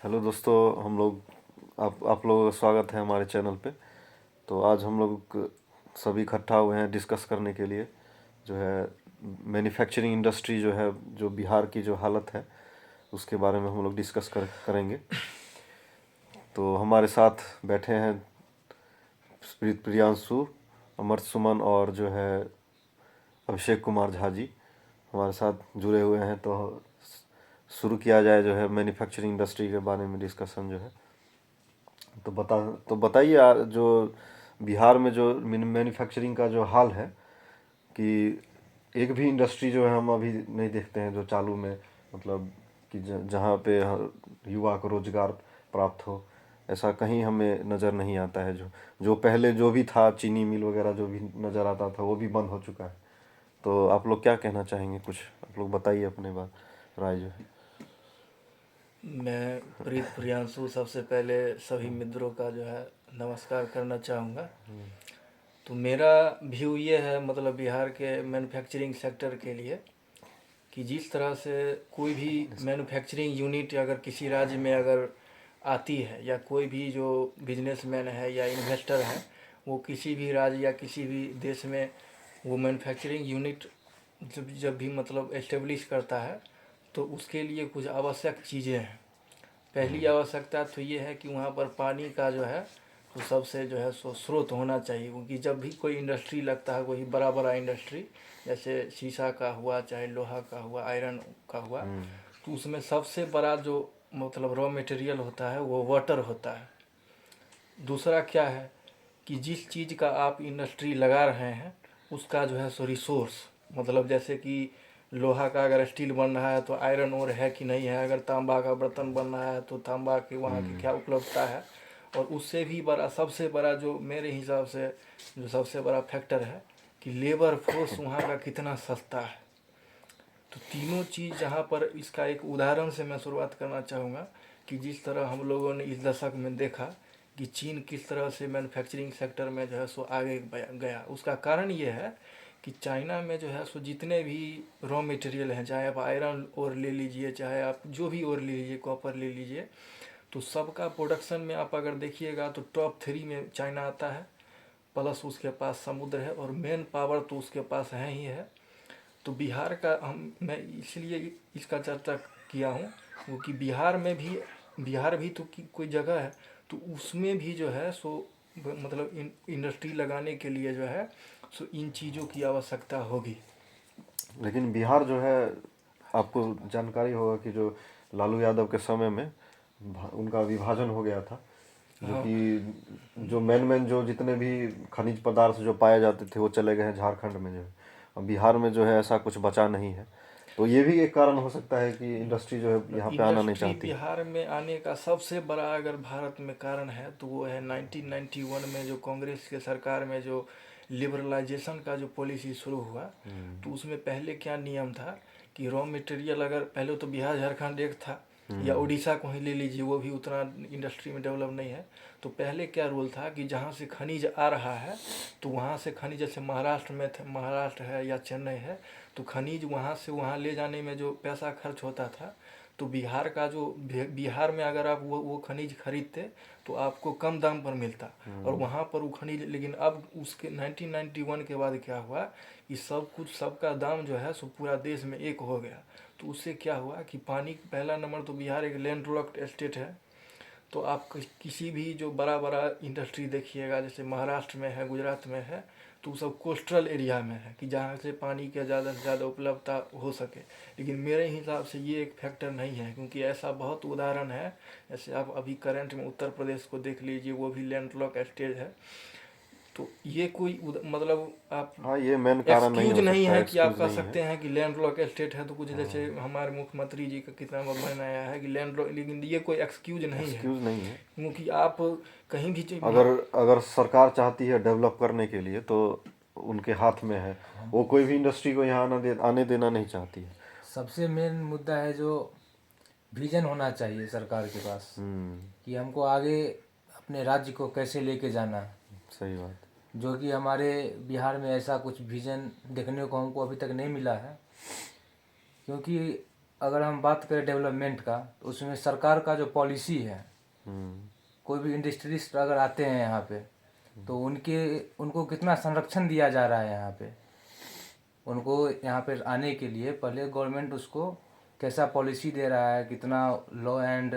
Hello दोस्तों, हम लोग आप लोगों का स्वागत है हमारे चैनल पे। तो आज हम लोग सभी इकट्ठा हुए हैं डिस्कस करने के लिए, जो है मैन्युफैक्चरिंग इंडस्ट्री जो है, जो बिहार की जो हालत है उसके बारे में हम लोग डिस्कस करेंगे। तो हमारे साथ बैठे हैं प्रियांशु, अमर सुमन और जो है अभिषेक कुमार झा जी हमारे साथ जुड़े हुए हैं। तो शुरू किया जाए जो है मैन्युफैक्चरिंग इंडस्ट्री के बारे में डिस्कशन जो है। तो बताइए यार, जो बिहार में जो मैन्युफैक्चरिंग का जो हाल है, कि एक भी इंडस्ट्री जो है हम अभी नहीं देखते हैं जो चालू में, मतलब कि जहाँ पे युवा को रोजगार प्राप्त हो, ऐसा कहीं हमें नज़र नहीं आता है। जो जो पहले जो भी था, चीनी मिल वगैरह जो भी नज़र आता था वो भी बंद हो चुका है। तो आप लोग क्या कहना चाहेंगे? कुछ आप लोग बताइए अपने बात, राय जो है। मैं प्रियांशु सबसे पहले सभी मित्रों का जो है नमस्कार करना चाहूँगा। तो मेरा व्यू ये है, मतलब बिहार के मैन्युफैक्चरिंग सेक्टर के लिए, कि जिस तरह से कोई भी मैन्युफैक्चरिंग यूनिट अगर किसी राज्य में अगर आती है, या कोई भी जो बिजनेसमैन है या इन्वेस्टर है, वो किसी भी राज्य या किसी भी देश में वो मैन्युफैक्चरिंग यूनिट जब जब भी मतलब एस्टेब्लिश करता है, तो उसके लिए कुछ आवश्यक चीज़ें हैं। पहली आवश्यकता तो ये है कि वहाँ पर पानी का जो है तो सबसे जो है सो स्रोत होना चाहिए, क्योंकि जब भी कोई इंडस्ट्री लगता है, कोई बड़ा बड़ा इंडस्ट्री जैसे शीशा का हुआ, चाहे लोहा का हुआ, आयरन का हुआ, तो उसमें सबसे बड़ा जो मतलब रॉ मटेरियल होता है वो वाटर होता है। दूसरा क्या है कि जिस चीज़ का आप इंडस्ट्री लगा रहे हैं उसका जो है सो रिसोर्स, मतलब जैसे कि लोहा का अगर स्टील बन रहा है तो आयरन ओर है कि नहीं है, अगर तांबा का बर्तन बन रहा है तो तांबा की वहाँ की क्या उपलब्धता है। और उससे भी बड़ा, सबसे बड़ा जो मेरे हिसाब से जो सबसे बड़ा फैक्टर है कि लेबर फोर्स वहाँ का कितना सस्ता है। तो तीनों चीज़ जहाँ पर, इसका एक उदाहरण से मैं शुरुआत करना चाहूँगा कि जिस तरह हम लोगों ने इस दशक में देखा कि चीन किस तरह से मैन्युफैक्चरिंग सेक्टर में जो है सो आगे गया, उसका कारण ये है कि चाइना में जो है सो जितने भी रॉ मटेरियल हैं, चाहे आप आयरन और ले लीजिए, चाहे आप जो भी और ले लीजिए, कॉपर ले लीजिए, तो सबका प्रोडक्शन में आप अगर देखिएगा तो टॉप 3 में चाइना आता है। प्लस उसके पास समुद्र है और मेन पावर तो उसके पास है ही है। तो बिहार का मैं इसलिए इसका चर्चा किया हूँ क्योंकि बिहार भी तो कोई जगह है, तो उसमें भी जो है सो मतलब इंडस्ट्री लगाने के लिए जो है सो इन चीज़ों की आवश्यकता होगी। लेकिन बिहार जो है, आपको जानकारी होगा कि जो लालू यादव के समय में उनका विभाजन हो गया था, जो हाँ, कि जो मेन जो जितने भी खनिज पदार्थ जो पाए जाते थे वो चले गए हैं झारखंड में। जो है अब बिहार में जो है ऐसा कुछ बचा नहीं है। तो ये भी एक कारण हो सकता है कि इंडस्ट्री जो है यहाँ पे आना नहीं इंडस्ट्री चाहती है। बिहार में आने का सबसे बड़ा अगर भारत में कारण है तो वो है 1991 में जो कांग्रेस के सरकार में जो लिबरलाइजेशन का जो पॉलिसी शुरू हुआ। तो उसमें पहले क्या नियम था कि रॉ मटेरियल, अगर पहले तो बिहार झारखंड एक था, या उड़ीसा को ही ले लीजिए, वो भी उतना इंडस्ट्री में डेवलप नहीं है। तो पहले क्या रूल था कि जहाँ से खनिज आ रहा है तो वहाँ से खनिज, जैसे महाराष्ट्र में महाराष्ट्र है या चेन्नई है, तो खनिज वहाँ से वहाँ ले जाने में जो पैसा खर्च होता था, तो बिहार का जो बिहार में अगर आप वो खनिज खरीदते तो आपको कम दाम पर मिलता, और वहाँ पर वो खनिज। लेकिन अब उसके 1991 के बाद क्या हुआ कि सब कुछ, सबका दाम जो है सो पूरा देश में एक हो गया। तो उससे क्या हुआ कि पानी, पहला नंबर तो बिहार एक लैंड लॉक्ड स्टेट है। तो आप किसी भी जो बड़ा बड़ा इंडस्ट्री देखिएगा, जैसे महाराष्ट्र में है, गुजरात में है, तो सब कोस्टल एरिया में है कि जहाँ से पानी के ज़्यादा से ज़्यादा उपलब्धता हो सके। लेकिन मेरे हिसाब से ये एक फैक्टर नहीं है, क्योंकि ऐसा बहुत उदाहरण है। जैसे आप अभी करंट में उत्तर प्रदेश को देख लीजिए, वो भी लैंड लॉक स्टेट है। तो ये कोई मतलब आप हाँ, ये मेन कारण नहीं एक्सक्यूज हो नहीं सकता है है, कि आप एक्सक्यूज कह नहीं है। सकते हैं कि लैंड लॉक स्टेट है तो कुछ, जैसे हमारे मुख्यमंत्री जी का कितना बनाया है कि लैंड लॉक, लेकिन ये कोई एक्सक्यूज नहीं है। एक्सक्यूज नहीं है। क्योंकि आप कहीं भी अगर अगर सरकार चाहती है डेवलप करने के लिए तो उनके हाथ में है। वो कोई भी इंडस्ट्री को यहाँ आने देना नहीं चाहती है। सबसे मेन मुद्दा है जो विजन होना चाहिए सरकार के पास, कि हमको आगे अपने राज्य को कैसे लेके जाना है। सही बात। जो कि हमारे बिहार में ऐसा कुछ विजन देखने को हमको अभी तक नहीं मिला है। क्योंकि अगर हम बात करें डेवलपमेंट का, तो उसमें सरकार का जो पॉलिसी है, कोई भी इंडस्ट्रीज अगर आते हैं यहाँ पे, तो उनको कितना संरक्षण दिया जा रहा है यहाँ पे। उनको यहाँ पे आने के लिए पहले गवर्नमेंट उसको कैसा पॉलिसी दे रहा है, कितना लॉ एंड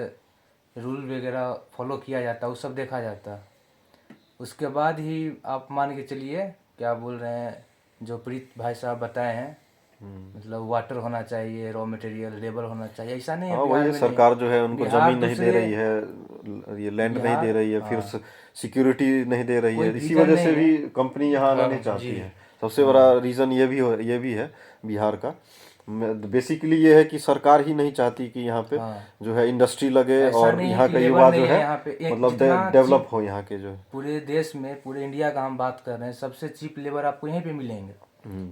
रूल वगैरह फॉलो किया जाता है, वो सब देखा जाता है। उसके बाद ही आप मान के चलिए, क्या बोल रहे हैं, जो प्रीत भाई साहब बताए हैं, मतलब वाटर होना चाहिए, रॉ मटेरियल, लेबर होना चाहिए। ऐसा नहीं है हाँ, बिहार वही है, में सरकार नहीं। जो है उनको बिहार जमीन नहीं दे दूसरे रही है, ये लैंड नहीं बिहार दे रही है, फिर हाँ, सिक्योरिटी नहीं दे रही कोई है, इसी विजन वजह से नहीं भी है। कंपनी यहाँ आना हाँ नहीं चाहती जी। है। सबसे बड़ा रीज़न ये भी है बिहार का। बेसिकली ये है कि सरकार ही नहीं चाहती कि यहाँ पे हाँ, जो है इंडस्ट्री लगे ऐसा और नहीं है यहाँ कि का लेबर युवा जो नहीं है है यहाँ पे। एक मतलब जितना डेवलप चीप हो यहाँ के जो है। पूरे देश में, पूरे इंडिया का हम बात कर रहे हैं, सबसे चीप लेबर आपको यहीं पे मिलेंगे।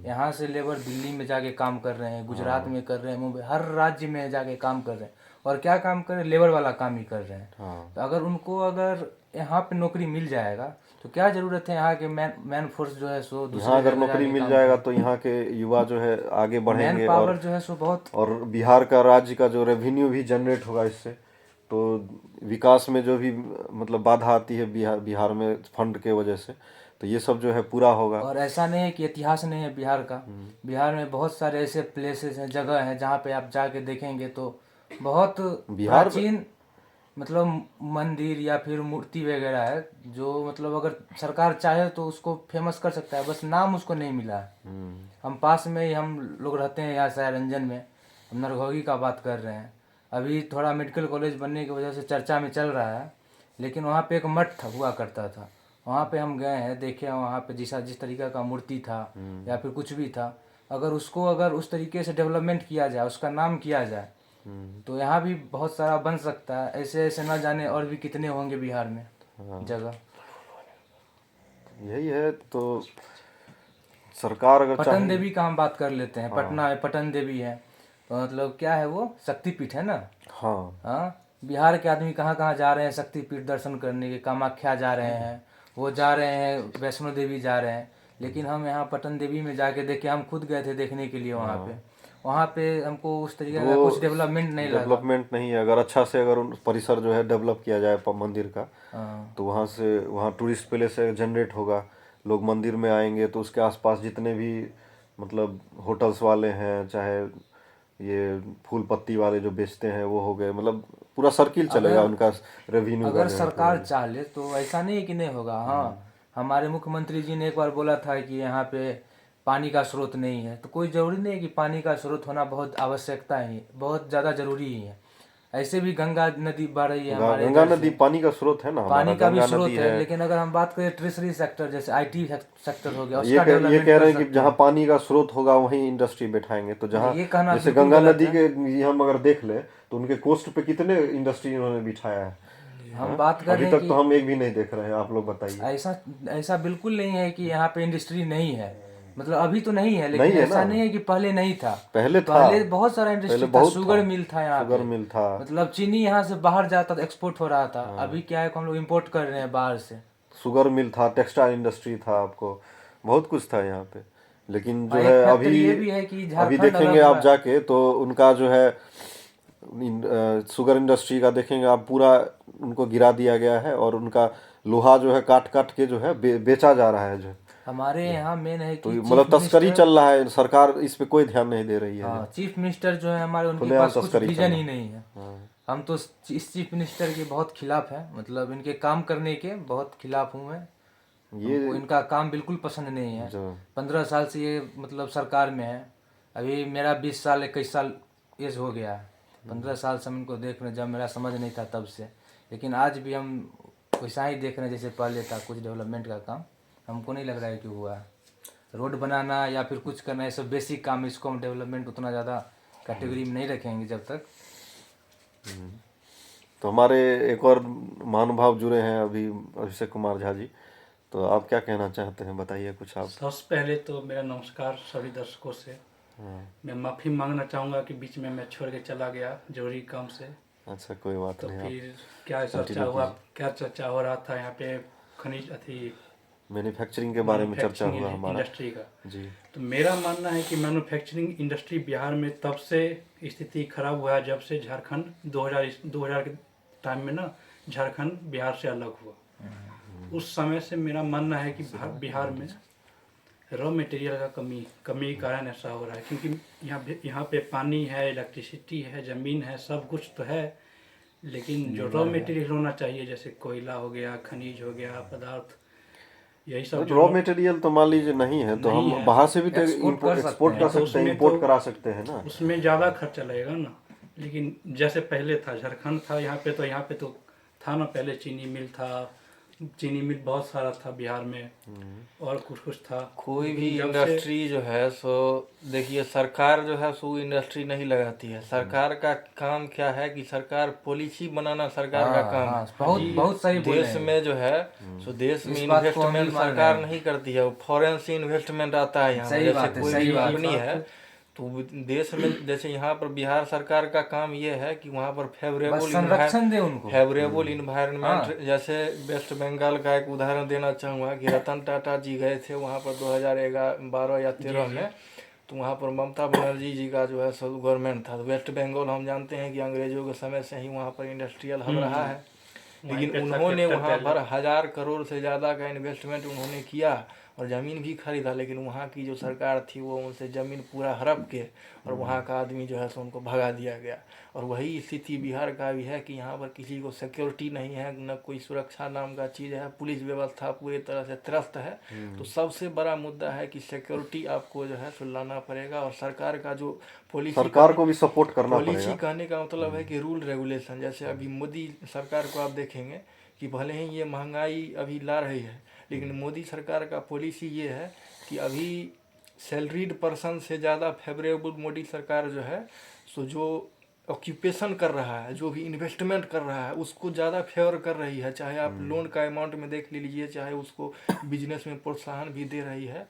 यहाँ से लेबर दिल्ली में जाके काम कर रहे हैं, गुजरात में कर रहे हैं, मुंबई, हर राज्य में जाके काम कर रहे हैं। और क्या काम कर रहे हैं? लेबर वाला काम ही कर रहे हैं। हाँ, तो अगर यहाँ पे नौकरी मिल जाएगा, तो क्या जरूरत है यहाँ के मैन फोर्स जो है सो यहाँ दूसरे अगर जगह नौकरी जाके मिल काम जाएगा करे। तो यहाँ के युवा जो है आगे मैन बढ़ेंगे, पावर जो है सो बहुत और बिहार का राज्य का जो रेवेन्यू भी जनरेट होगा इससे। तो विकास में जो भी मतलब बाधा आती है बिहार में फंड के वजह से, तो ये सब जो है पूरा होगा। और ऐसा नहीं है कि इतिहास नहीं है बिहार का। बिहार में बहुत सारे ऐसे प्लेसेस हैं, जगह हैं, जहाँ पे आप जाके देखेंगे तो बहुत बिहार में प्राचीन मतलब मंदिर या फिर मूर्ति वगैरह है, जो मतलब अगर सरकार चाहे तो उसको फेमस कर सकता है, बस नाम उसको नहीं मिला है। हम पास में ही हम लोग रहते हैं यहाँ सयारंजन में, हम नरघोगी का बात कर रहे हैं। अभी थोड़ा मेडिकल कॉलेज बनने की वजह से चर्चा में चल रहा है, लेकिन वहाँ पे एक मठ हुआ करता था। वहाँ पे हम गए हैं, देखे हैं वहाँ पे जिस तरीके का मूर्ति था या फिर कुछ भी था, अगर उस तरीके से डेवलपमेंट किया जाए, उसका नाम किया जाए, तो यहाँ भी बहुत सारा बन सकता है। ऐसे ऐसे ना जाने और भी कितने होंगे बिहार में जगह। यही है। तो सरकार अगर पटन चाहे, देवी का हम बात कर लेते हैं। पटना में पटन देवी है, तो मतलब क्या है, वो शक्तिपीठ है ना। हाँ, हाँ, बिहार के आदमी कहाँ कहाँ जा रहे हैं शक्तिपीठ दर्शन करने के, कामाख्या जा रहे हैं, वो जा रहे हैं, वैष्णो देवी जा रहे हैं। लेकिन हम यहाँ पटन देवी में जाके देखे, हम खुद गए थे देखने के लिए वहाँ पे हमको उस तरीके का वो कुछ डेवलपमेंट नहीं लगा। डेवलपमेंट नहीं है। अगर अच्छा से अगर उन परिसर जो है डेवलप किया जाए मंदिर का, हाँ, तो वहाँ टूरिस्ट प्लेस जनरेट होगा, लोग मंदिर में आएंगे, तो उसके आसपास जितने भी मतलब होटल्स वाले हैं, चाहे ये फूल पत्ती वाले जो बेचते हैं वो हो गए, मतलब पूरा सर्किल चलेगा उनका रेवेन्यू का अगर जो है सरकार चाहे तो ऐसा नहीं है कि नहीं होगा। हाँ, हमारे मुख्यमंत्री जी ने एक बार बोला था कि यहाँ पे पानी का स्रोत नहीं है, तो कोई ज़रूरी नहीं है कि पानी का स्रोत होना बहुत आवश्यकता ही, बहुत ज़्यादा ज़रूरी ही है। ऐसे भी गंगा नदी बह रही है हमारे गंगा इधर नदी से, पानी का स्रोत है ना, हमारा पानी का भी गंगा स्रोत नदी है। है। लेकिन अगर हम बात करें ट्रेजरी सेक्टर, जैसे आईटी सेक्टर हो गया, ये उसका कह डेवलपमेंट रहे कर हैं कि सकते जहाँ हैं। पानी का स्रोत होगा वहीं इंडस्ट्री बैठाएंगे। तो जहाँ ये कहना जैसे बिल्कुल गंगा गलत नदी है। के ये हम अगर देख ले, तो उनके कोस्ट पे कितने इंडस्ट्री उन्होंने बिठाया है। हम बात कर अभी रहे हैं तक तो कि हम एक भी नहीं देख रहे हैं, आप लोग बताइए। ऐसा ऐसा बिल्कुल नहीं है कि यहाँ पे इंडस्ट्री नहीं है, मतलब अभी तो नहीं है, नहीं लेकिन है ऐसा ना, नहीं है कि पहले नहीं था। पहले था, पहले बहुत सारा पहले इंडस्ट्री था, बहुत शुगर था, मिल था यहाँ शुगर पे, मिल था, मतलब चीनी यहाँ से बाहर जाता था, एक्सपोर्ट हो रहा था। अभी क्या है कि हम लोग इम्पोर्ट कर रहे हैं बाहर से। शुगर मिल था, टेक्सटाइल इंडस्ट्री था, आपको बहुत कुछ था यहाँ पे। लेकिन जो हाँ, है एक फैक्टर अभी ये भी है कि अभी झारखंड देखेंगे अलग आप हुआ। जाके, तो उनका जो है शुगर इंडस्ट्री का देखेंगे आप, पूरा उनको गिरा दिया गया है, और उनका लोहा जो है काट काट के जो है बेचा जा रहा है जो। हमारे यहाँ मेन है तो कि मतलब चीफ तस्करी मिनिस्टर, चल रहा है, सरकार इस पे कोई ध्यान नहीं दे रही है हाँ जो। चीफ मिनिस्टर जो है हमारे, उनके खुलेआम पास कुछ तस्करी चल विजन रहा ही है। नहीं है। हम तो इस चीफ मिनिस्टर के बहुत खिलाफ हैं, मतलब इनके काम करने के बहुत खिलाफ हूँ मैं। ये हमको इनका काम बिल्कुल पसंद नहीं है। जो 15 साल से ये मतलब सरकार में है। अभी मेरा 20 साल 21 साल एज हो गया है। 15 साल से हम इनको देख रहे हैं, जब मेरा समझ नहीं था तब से। लेकिन आज भी हम वैसा ही देख रहे हैं जैसे पहले था। कुछ डेवलपमेंट का काम हमको नहीं लग रहा है कि हुआ है। रोड बनाना या फिर कुछ करना, ये सब बेसिक काम, इसको हम डेवलपमेंट उतना ज़्यादा कैटेगरी में नहीं रखेंगे जब तक। तो हमारे एक और महानुभाव जुड़े हैं अभी, अभिषेक कुमार झा जी। तो आप क्या कहना चाहते हैं, बताइए कुछ आप। सबसे पहले तो मेरा नमस्कार सभी दर्शकों से। मैं माफ़ी मांगना चाहूँगा कि बीच में मैं छोड़ के चला गया जरूरी काम से। अच्छा, कोई बात तो नहीं, फिर क्या चर्चा continue हुआ, क्या चर्चा हो रहा था यहाँ पे, खनिज मैन्युफैक्चरिंग के बारे में चर्चा हुआ हमारा इंडस्ट्री का। जी। तो मेरा मानना है कि मैन्युफैक्चरिंग इंडस्ट्री बिहार में तब से स्थिति खराब हुआ है जब से झारखंड 2000 के टाइम में ना झारखंड बिहार से अलग हुआ। उस समय से मेरा मानना है कि बिहार में रॉ मटेरियल का कमी के कारण ऐसा हो रहा है, क्योंकि यहाँ पे पानी है, इलेक्ट्रिसिटी है, ज़मीन है, सब कुछ तो है, लेकिन जो रॉ मटेरियल होना चाहिए जैसे कोयला हो गया, खनिज हो गया, पदार्थ, यही सब रॉ मटेरियल तो मान लीजिए नहीं है तो नहीं हम है। बाहर से भी तो एक्सपोर्ट कर एक्सपोर्ट कर सकते हैं। सकते हैं, उसमें इंपोर्ट तो- करा सकते हैं ना। उसमें ज़्यादा खर्चा लगेगा ना। लेकिन जैसे पहले था, झारखंड था, यहाँ पे तो था ना, पहले चीनी मिल था, चीनी मिल बहुत सारा था बिहार में, और कुछ था। कोई भी जब से- इंडस्ट्री जो है सो देखिए सरकार जो है सो इंडस्ट्री नहीं लगाती है। सरकार का काम क्या है कि सरकार पॉलिसी बनाना सरकार का काम है। बहुत बहुत सही बोले देश हैं। में जो है सो देश में इस बात को हम भी इन्वेस्टमेंट मान रहे सरकार हैं। नहीं करती है, वो फॉरेन से इन्वेस्टमेंट आता है यहाँ सही पे। बात जैसे है, कोई सही भी बात कंपनी है। है तो देश में जैसे यहाँ पर बिहार सरकार का काम ये है कि वहाँ पर बस संरक्षण दे उनको। फेवरेबल इन्वायरमेंट, जैसे वेस्ट बंगाल का एक उदाहरण देना चाहूँगा कि रतन टाटा जी गए थे वहाँ पर 2012 या 13 में, तो वहाँ पर ममता बनर्जी जी का जो है सो गवर्नमेंट था। तो वेस्ट बंगाल हम जानते हैं कि अंग्रेजों के समय से ही वहाँ पर इंडस्ट्रियल हब रहा है, लेकिन उन्होंने वहाँ पर 1000 करोड़ से ज़्यादा का इन्वेस्टमेंट उन्होंने किया और ज़मीन भी खरीदा, लेकिन वहाँ की जो सरकार थी वो उनसे ज़मीन पूरा हड़प के और वहाँ का आदमी जो है सो उनको भगा दिया गया। और वही स्थिति बिहार का भी है कि यहाँ पर किसी को सिक्योरिटी नहीं है, न कोई सुरक्षा नाम का चीज़ है, पुलिस व्यवस्था पूरी तरह से त्रस्त है। तो सबसे बड़ा मुद्दा है कि सिक्योरिटी आपको जो है सो लाना पड़ेगा, और सरकार का जो पॉलिसी, सरकार को भी सपोर्ट करना पॉलिसी पड़ेगा। कहने का मतलब है कि रूल रेगुलेशन। जैसे अभी मोदी सरकार को आप देखेंगे कि भले ही ये महंगाई अभी ला रही है, लेकिन मोदी सरकार का पॉलिसी ये है कि अभी सैलरीड पर्सन से ज़्यादा फेवरेबल मोदी सरकार जो है सो जो ऑक्यूपेशन कर रहा है, जो भी इन्वेस्टमेंट कर रहा है, उसको ज़्यादा फेवर कर रही है। चाहे आप लोन का अमाउंट में देख लीजिए, चाहे उसको बिजनेस में प्रोत्साहन भी दे रही है।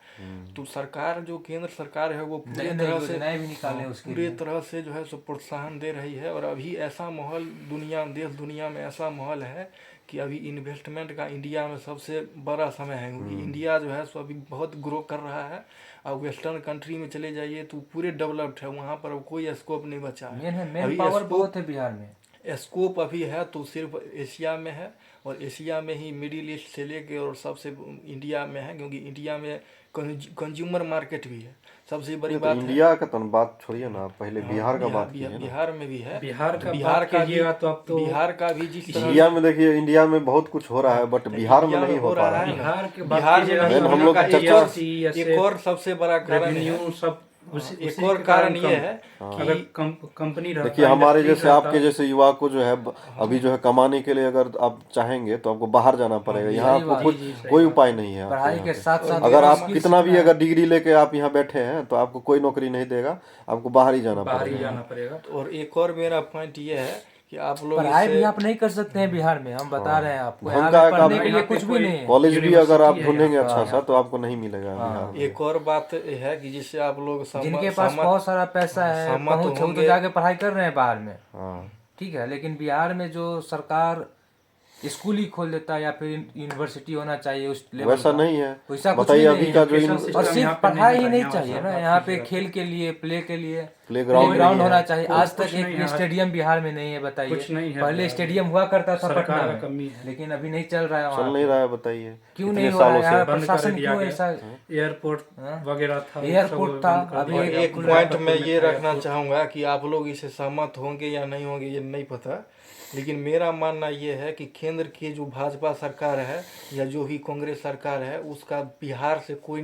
तो सरकार जो केंद्र सरकार है वो पूरी नई तरह से योजनाएं भी निकाले उसके पूरे लिए। तरह से जो है सो प्रोत्साहन दे रही है। और अभी ऐसा माहौल देश दुनिया में ऐसा माहौल है कि अभी इन्वेस्टमेंट का इंडिया में सबसे बड़ा समय है, क्योंकि इंडिया जो है सो अभी बहुत ग्रो कर रहा है। और वेस्टर्न कंट्री में चले जाइए तो पूरे डेवलप्ड है, वहाँ पर अब कोई स्कोप नहीं बचा है। मेन अभी पावर स्कोप बहुत है बिहार में। स्कोप अभी है तो सिर्फ एशिया में है, और एशिया में ही मिडिल ईस्ट से लेके और सबसे इंडिया में है, क्योंकि इंडिया में कंज्यूमर मार्केट भी है। सबसे बड़ी तो बात है इंडिया का तो बात छोड़िए ना, पहले बिहार का बात कीजिए ना। बिहार में भी है। बिहार का बिहार बात का भी कीजिएगा तो अब तो बिहार का भी जिस तरह इंडिया में देखिए, इंडिया में बहुत कुछ हो रहा है बट बिहार में इंडिया नहीं हो पा रहा है। बिहार के बात बिहार में कीजिएगा नहीं तो हम होने लोग का चर्चा- एक और सबसे बड़ा कारण है, रेवेन्यू सब एक और कारण ये है अगर कंपनी रहता, देखिए हमारे इंडस्ट्री जैसे रहता, आपके जैसे युवा को जो है अभी जो है कमाने के लिए अगर आप चाहेंगे तो आपको बाहर जाना पड़ेगा। यहाँ सही आपको बात। कुछ कोई उपाय नहीं है आपके पढ़ाई यहाँ के पे। साथ साथ अगर आप skills कितना भी सीखना है। अगर डिग्री लेके आप यहाँ बैठे हैं तो आपको कोई नौकरी नहीं देगा, आपको बाहर ही जाना बाहर ही पड़ेगा। जाना पड़ेगा। और एक और मेरा पॉइंट ये है कि आप लोग पढ़ाई इससे भी आप नहीं कर सकते हैं बिहार में, हम बता रहे हैं आपको। ढंग यहाँ का पे पढ़ने काम- के लिए यहाँ पे कुछ भी कोई नहीं है। कॉलेज भी अगर आप यूनिवर्सिटी है ढूंढेंगे यहाँ अच्छा सा तो आपको नहीं मिलेगा बिहार में। एक और बात है कि जिससे आप लोग जिनके पास बहुत सारा पैसा है, सहमत पहुंच है, वो तो होंगे। जाके पढ़ाई कर रहे हैं बाहर में, हाँ, ठीक है। लेकिन बिहार में जो सरकार स्कूल ही खोल देता है या फिर यूनिवर्सिटी होना चाहिए उस लेवल वैसा का, नहीं है। वैसा कुछ बताइए भी अभी नहीं का है। जो education इन- system और यहाँ सिर्फ पे पढ़ाई ही नहीं नहीं है, चाहिए यहाँ ना, बात यहाँ पे कीजिएगा। खेल के लिए, प्ले के लिए प्लेग्राउंड प्लेग्राउंड नहीं होना है। चाहिए। कुछ- आज तक कुछ नहीं एक है। स्टेडियम बिहार में नहीं है, बताइए। कुछ नहीं है पहले बिहार में। स्टेडियम हुआ करता था सरकार पटना का में, कमी है। लेकिन अभी नहीं चल रहा है चल वहाँ नहीं पे। रहा है, बताइए क्यों कितने नहीं हो रहा सालों है? यहाँ से। बंद कर प्रशासन दिया क्यों गया। ऐसा? एयरपोर्ट वगैरह था, वो एयरपोर्ट सब था, बंद कर अभी दिया और गया। एक खुला पॉइंट खुला मैं था ये रखना एयरपोर्ट। चाहूँगा कि आप लोग इसे सहमत होंगे या नहीं होंगे ये नहीं पता, लेकिन मेरा मानना ये है कि केंद्र की जो भाजपा सरकार है या जो भी कांग्रेस सरकार है उसका बिहार से कोई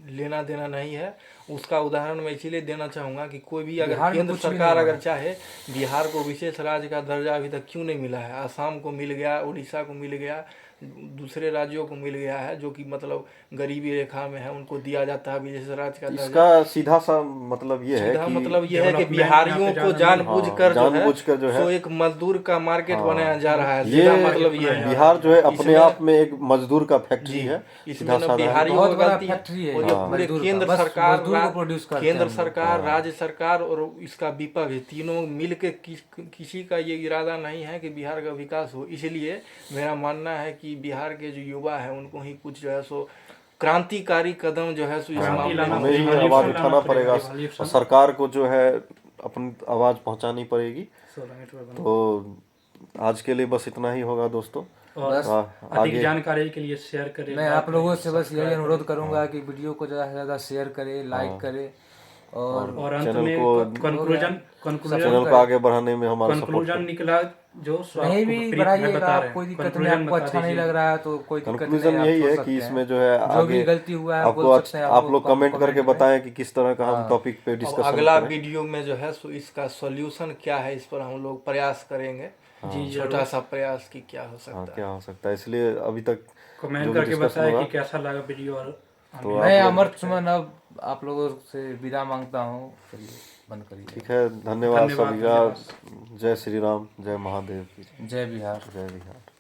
लेना देना नहीं है। उसका उदाहरण मैं इसीलिए देना चाहूँगा कि कोई भी अगर बिहार में केंद्र कुछ भी सरकार नहीं अगर चाहे बिहार को विशेष राज्य का दर्जा अभी तक क्यों नहीं मिला है। आसाम को मिल गया, उड़ीसा को मिल गया, दूसरे राज्यों को मिल गया है जो कि मतलब गरीबी रेखा में है, उनको दिया जाता है विशेष राज्य का दर्जा। इसका सीधा सा मतलब ये है सीधा कि मतलब ये है कि डेवलपमेंट बिहारियों यहाँ पे को जानबूझकर जानबूझकर जो है सो एक मजदूर का मार्केट बनाया जा रहा है। ये सीधा मतलब ये है बिहार जो है अपने इसमें- आप में एक मजदूर का फैक्ट्री है। इसमें सीधा न साधा है। बिहारियों बहुत का बड़ा गलती है फैक्ट्री है और ये, जो पूरे मजदूर का। केंद्र बस सरकार मजदूर को प्रोड्यूस करते हैं केंद्र हम लोग। सरकार, राज्य सरकार और इसका विपक्ष तीनों मिल के किसी का ये इरादा नहीं है कि बिहार का विकास हो। इसलिए मेरा मानना है कि कि बिहार के जो युवा हैं उनको ही कुछ जो है सो क्रांतिकारी कदम जो है सो इस क्रांति मामले लाना में हमें ही रिवॉल्यूशन आवाज लाना उठाना पड़ेगा, पड़ेगा और रिवॉल्यूशन। सरकार को जो है अपनी आवाज पहुंचानी पड़ेगी। 16 मिनट में बना। तो आज के लिए बस इतना ही होगा दोस्तों। और अधिक अधिक जानकारी के लिए शेयर करें। मैं लाइक आप लोगों करें, से बस यही सब्सक्राइब अनुरोध करें। करूंगा कि वीडियो को ज़्यादा से ज़्यादा शेयर करें, लाइक करें और और अंत चैनल में को- कंक्लूजन चैनल को आगे बढ़ाने में हमारा सपोर्ट कंक्लूजन निकला जो नहीं भी मैं बढ़ाइएगा बता आप, रहे कोई हैं। दिक्कत नहीं, कंक्लूजन आपको बता अच्छा नहीं दीजिए। लग रहा है तो कोई दिक्कत नहीं, कंक्लूजन आप यही छोड़ है सकते कि हैं। इसमें जो है जो भी आगे गलती हुआ है आपको बोल सकते हैं आप लोग कमेंट करके कमेंट में। बताएं कि किस तरह का हम हाँ। टॉपिक पे अब डिस्कशन अगला करें। वीडियो में जो है सो इसका सॉल्यूशन क्या है इस पर हम लोग प्रयास करेंगे। जी छोटा सा प्रयास कि क्या हो हाँ सकता है। क्या हो सकता है, इसलिए अभी तक जो कमेंट भी करके डिस्कशन बताया हुआ कि कैसा लगा वीडियो। और तो मैं आप लोग- अमर सुमन अब आप लोगों से विदा मांगता हूँ, चलिए बंद करिए। ठीक है, धन्यवाद धन्यवाद, सभी का। जय श्री राम, जय महादेव की जय बिहार। जय बिहार।